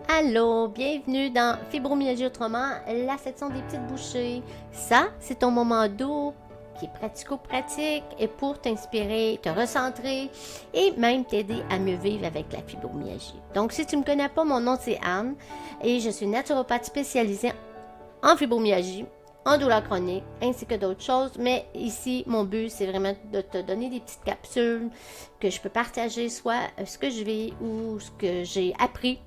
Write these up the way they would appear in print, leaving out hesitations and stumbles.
Allô, bienvenue dans Fibromyalgie autrement, la section des petites bouchées. Ça, c'est ton moment doux qui est pratico-pratique et pour t'inspirer, te recentrer et même t'aider à mieux vivre avec la fibromyalgie. Donc, si tu ne me connais pas, mon nom c'est Anne et je suis naturopathe spécialisée en fibromyalgie, en douleur chronique, ainsi que d'autres choses. Mais ici, mon but, c'est vraiment de te donner des petites capsules que je peux partager, soit ce que je vis ou ce que j'ai appris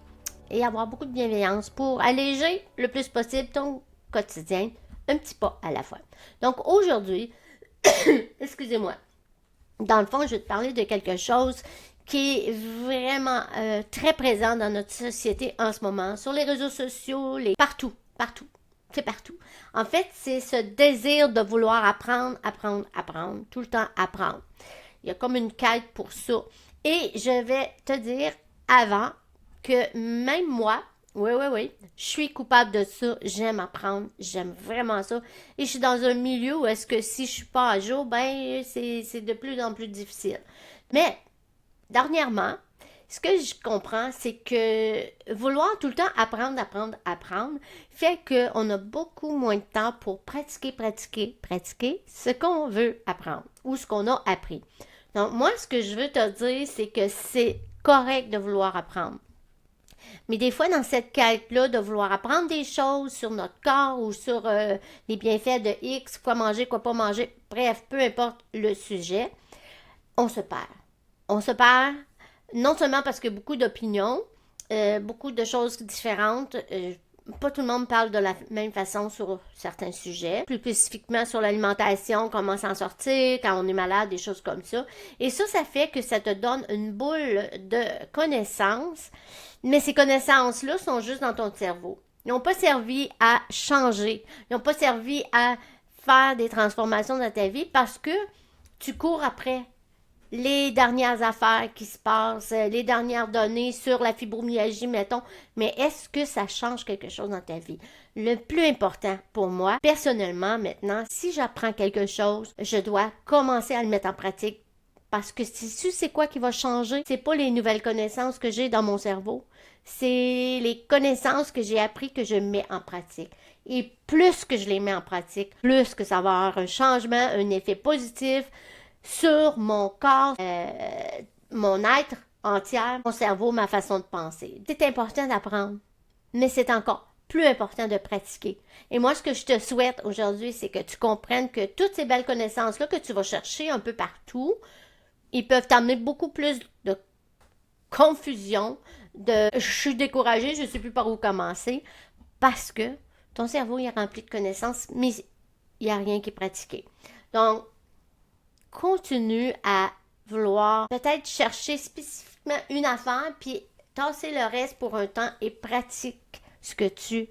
et avoir beaucoup de bienveillance pour alléger le plus possible ton quotidien, un petit pas à la fois. Donc aujourd'hui, excusez-moi, dans le fond, je vais te parler de quelque chose qui est vraiment très présent dans notre société en ce moment, sur les réseaux sociaux, partout, partout. C'est partout. En fait, c'est ce désir de vouloir apprendre, tout le temps apprendre. Il y a comme une quête pour ça. Et je vais te dire avant que même moi, oui, je suis coupable de ça. J'aime apprendre, j'aime vraiment ça. Et je suis dans un milieu où est-ce que si je suis pas à jour, ben c'est de plus en plus difficile. Mais dernièrement, ce que je comprends, c'est que vouloir tout le temps apprendre, fait qu'on a beaucoup moins de temps pour pratiquer ce qu'on veut apprendre ou ce qu'on a appris. Donc, moi, ce que je veux te dire, c'est que c'est correct de vouloir apprendre. Mais des fois, dans cette quête-là, de vouloir apprendre des choses sur notre corps ou sur les bienfaits de X, quoi manger, quoi pas manger, bref, peu importe le sujet, on se perd. On se perd non seulement parce qu'il y a beaucoup d'opinions, beaucoup de choses différentes. Pas tout le monde parle de la même façon sur certains sujets, plus spécifiquement sur l'alimentation, comment s'en sortir, quand on est malade, des choses comme ça. Et ça fait que ça te donne une boule de connaissances, mais ces connaissances-là sont juste dans ton cerveau. Ils n'ont pas servi à changer, ils n'ont pas servi à faire des transformations dans ta vie parce que tu cours après les dernières affaires qui se passent, les dernières données sur la fibromyalgie, mettons, mais est-ce que ça change quelque chose dans ta vie? Le plus important pour moi, personnellement, maintenant, si j'apprends quelque chose, je dois commencer à le mettre en pratique. Parce que si tu sais quoi qui va changer, c'est pas les nouvelles connaissances que j'ai dans mon cerveau, c'est les connaissances que j'ai appris que je mets en pratique. Et plus que je les mets en pratique, plus que ça va avoir un changement, un effet positif sur mon corps, mon être entier, mon cerveau, ma façon de penser. C'est important d'apprendre, mais c'est encore plus important de pratiquer. Et moi, ce que je te souhaite aujourd'hui, c'est que tu comprennes que toutes ces belles connaissances-là que tu vas chercher un peu partout, ils peuvent t'amener beaucoup plus de confusion, de je suis découragée, je ne sais plus par où commencer, parce que ton cerveau est rempli de connaissances, mais il n'y a rien qui est pratiqué. Donc, continue à vouloir peut-être chercher spécifiquement une affaire, puis tasser le reste pour un temps et pratique ce que tu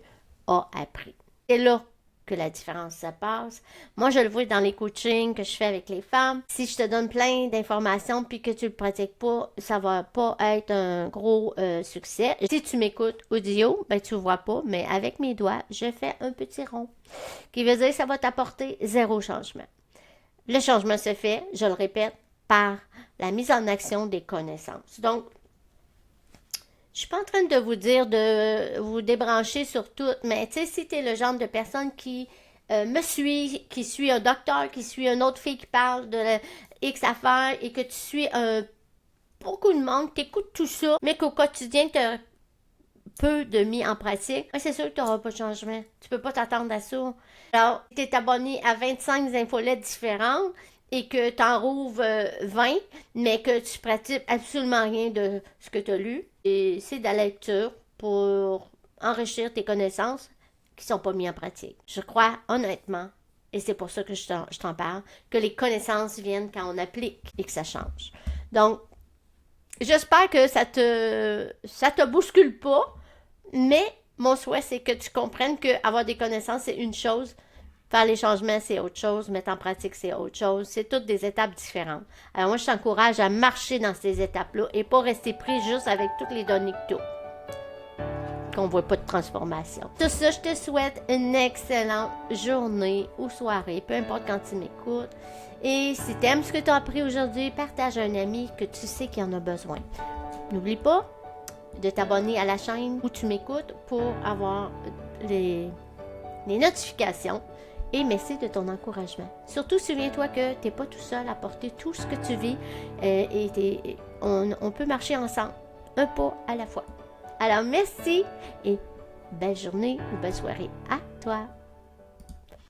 as appris. C'est là que la différence se passe. Moi, je le vois dans les coachings que je fais avec les femmes. Si je te donne plein d'informations puis que tu le pratiques pas, ça va pas être un gros succès. Si tu m'écoutes audio, ben tu vois pas, mais avec mes doigts, je fais un petit rond qui veut dire que ça va t'apporter zéro changement. Le changement se fait, je le répète, par la mise en action des connaissances. Donc, je suis pas en train de vous dire de vous débrancher sur tout, mais tu sais, si tu es le genre de personne qui me suit, qui suit un docteur, qui suit une autre fille qui parle de X affaires et que tu suis beaucoup de monde, tu écoutes tout ça, mais qu'au quotidien, tu as peu de mis en pratique, c'est sûr que tu n'auras pas de changement. Tu peux pas t'attendre à ça. Alors, tu es abonné à 25 infolettes différentes et que tu en rouvres 20, mais que tu pratiques absolument rien de ce que tu as lu. Et c'est de la lecture pour enrichir tes connaissances qui ne sont pas mises en pratique. Je crois honnêtement, et c'est pour ça que je t'en parle, que les connaissances viennent quand on applique et que ça change. Donc, j'espère que ça te bouscule pas, mais mon souhait, c'est que tu comprennes qu'avoir des connaissances, c'est une chose. Faire les changements, c'est autre chose. Mettre en pratique, c'est autre chose. C'est toutes des étapes différentes. Alors moi, je t'encourage à marcher dans ces étapes-là et pas rester pris juste avec toutes les données que tu as, qu'on ne voit pas de transformation. Tout ça, je te souhaite une excellente journée ou soirée, peu importe quand tu m'écoutes. Et si tu aimes ce que tu as appris aujourd'hui, partage à un ami que tu sais qui en a besoin. N'oublie pas, de t'abonner à la chaîne où tu m'écoutes pour avoir les notifications. Et merci de ton encouragement. Surtout, souviens-toi que tu n'es pas tout seul à porter tout ce que tu vis on peut marcher ensemble, un pas à la fois. Alors, merci et belle journée ou belle soirée à toi.